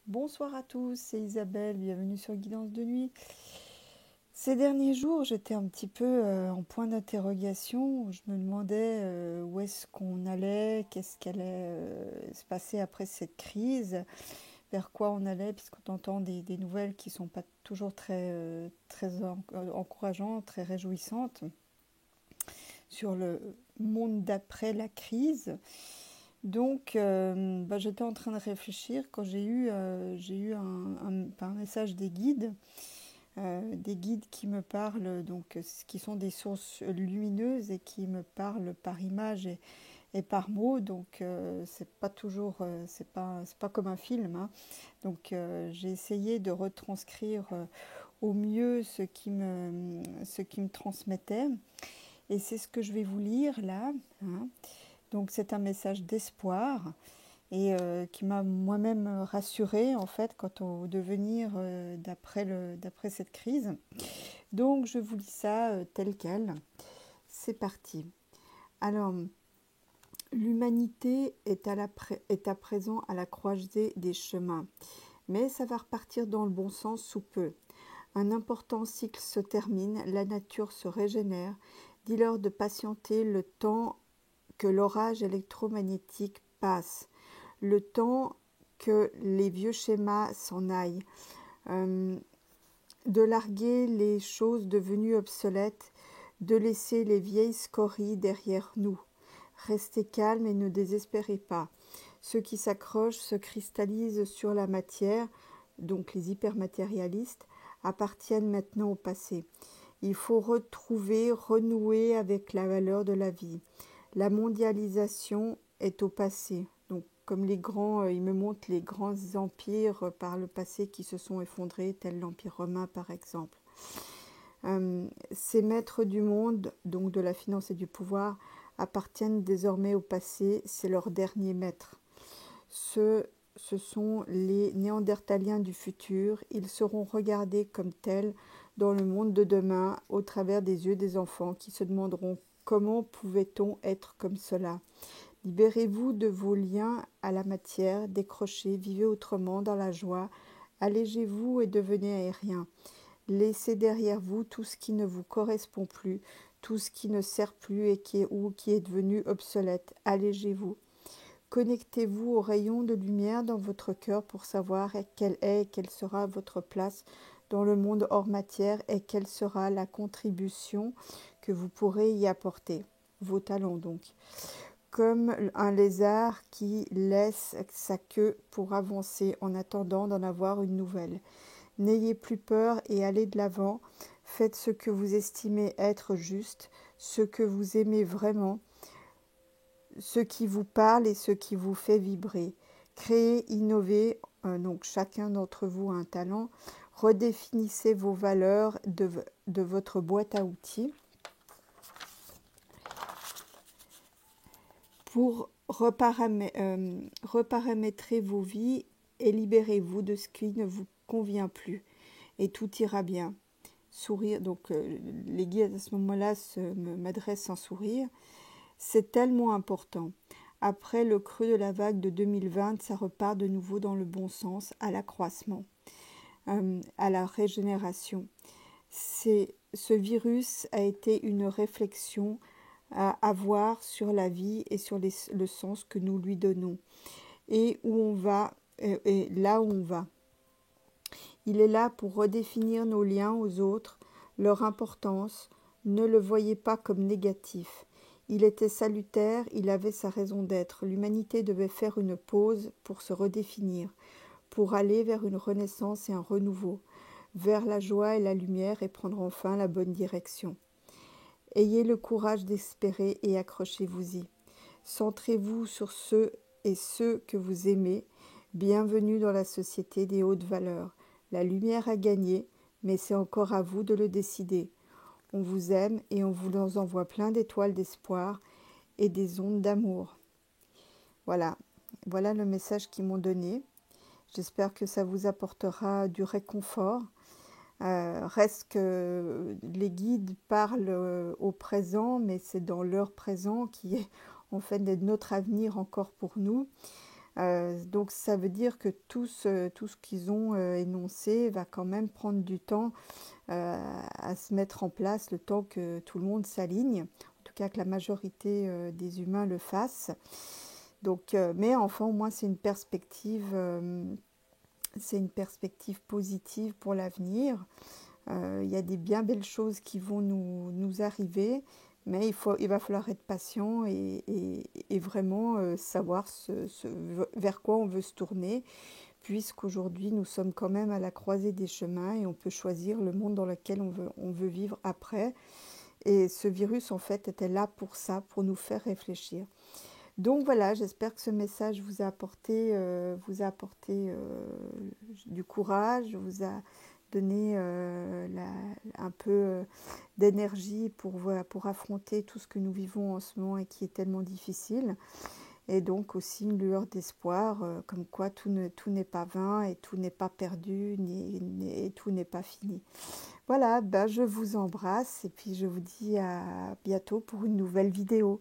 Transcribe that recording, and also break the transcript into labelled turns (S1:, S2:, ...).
S1: Bonsoir à tous, c'est Isabelle, bienvenue sur Guidance de nuit. Ces derniers jours, j'étais un petit peu en point d'interrogation. Je me demandais où est-ce qu'on allait, qu'est-ce qu'allait se passer après cette crise, vers quoi on allait, puisqu'on entend des nouvelles qui ne sont pas toujours très encourageantes, très réjouissantes sur le monde d'après la crise. Donc, j'étais en train de réfléchir quand j'ai eu un message des guides qui me parlent, donc, qui sont des sources lumineuses et qui me parlent par image et par mots. Donc, c'est pas toujours, c'est pas comme un film, hein. Donc, j'ai essayé de retranscrire au mieux ce qui me transmettait. Et c'est ce que je vais vous lire là, hein. Donc, c'est un message d'espoir et qui m'a moi-même rassurée en fait quant au devenir d'après cette crise. Donc je vous lis ça tel quel. C'est parti. Alors, l'humanité est à présent à la croisée des chemins, mais ça va repartir dans le bon sens sous peu. Un important cycle se termine, la nature se régénère. Dis-leur de patienter le temps que l'orage électromagnétique passe, le temps que les vieux schémas s'en aillent, euh, de larguer les choses devenues obsolètes, de laisser les vieilles scories derrière nous. Restez calme et ne désespérez pas. Ceux qui s'accrochent se cristallisent sur la matière, donc les hypermatérialistes, appartiennent maintenant au passé. Il faut retrouver, renouer avec la valeur de la vie. La mondialisation est au passé. Donc, comme il me montre les grands empires par le passé qui se sont effondrés, tel l'Empire romain par exemple. Ces maîtres du monde, donc de la finance et du pouvoir, appartiennent désormais au passé, c'est leur dernier maître. Ce sont les néandertaliens du futur, ils seront regardés comme tels dans le monde de demain au travers des yeux des enfants qui se demanderont comment pouvait-on être comme cela. Libérez-vous de vos liens à la matière, décrochez, vivez autrement dans la joie, allégez-vous et devenez aérien. Laissez derrière vous tout ce qui ne vous correspond plus, tout ce qui ne sert plus et qui est devenu obsolète. Allégez-vous. Connectez-vous aux rayons de lumière dans votre cœur pour savoir quelle est et quelle sera votre place dans le monde hors matière et quelle sera la contribution que vous pourrez y apporter. Vos talents donc. Comme un lézard qui laisse sa queue pour avancer en attendant d'en avoir une nouvelle. N'ayez plus peur et allez de l'avant. Faites ce que vous estimez être juste, ce que vous aimez vraiment, ce qui vous parle et ce qui vous fait vibrer. Créez, innovez, donc chacun d'entre vous a un talent. Redéfinissez vos valeurs de votre boîte à outils pour reparamétrer vos vies et libérez-vous de ce qui ne vous convient plus. Et tout ira bien. Sourire, donc les guides à ce moment-là m'adressent un sourire. C'est tellement important. Après le creux de la vague de 2020, ça repart de nouveau dans le bon sens, à l'accroissement, à la régénération. Ce virus a été une réflexion à avoir sur la vie et sur le sens que nous lui donnons et où on va et là où on va. Il est là pour redéfinir nos liens aux autres, leur importance. Ne le voyez pas comme négatif. Il était salutaire, il avait sa raison d'être. L'humanité devait faire une pause pour se redéfinir, pour aller vers une renaissance et un renouveau, vers la joie et la lumière et prendre enfin la bonne direction. Ayez le courage d'espérer et accrochez-vous-y. Centrez-vous sur ceux que vous aimez. Bienvenue dans la société des hautes valeurs. La lumière a gagné, mais c'est encore à vous de le décider. On vous aime et on vous envoie plein d'étoiles d'espoir et des ondes d'amour. Voilà, voilà le message qu'ils m'ont donné. J'espère que ça vous apportera du réconfort. Reste que les guides parlent au présent, mais c'est dans leur présent qui est en fait notre avenir encore pour nous. Donc ça veut dire que tout ce qu'ils ont énoncé va quand même prendre du temps à se mettre en place, le temps que tout le monde s'aligne, en tout cas que la majorité des humains le fassent. Donc, mais enfin, au moins, c'est une perspective positive pour l'avenir. Il y a des bien belles choses qui vont nous arriver, mais il va falloir être patient et vraiment savoir vers quoi on veut se tourner, puisqu'aujourd'hui nous sommes quand même à la croisée des chemins et on peut choisir le monde dans lequel on veut vivre après. Et ce virus, en fait, était là pour ça, pour nous faire réfléchir. Donc voilà, j'espère que ce message vous a apporté du courage, vous a donné un peu d'énergie pour affronter tout ce que nous vivons en ce moment et qui est tellement difficile. Et donc aussi une lueur d'espoir, comme quoi tout n'est pas vain et tout n'est pas perdu, et tout n'est pas fini. Voilà, ben je vous embrasse et puis je vous dis à bientôt pour une nouvelle vidéo.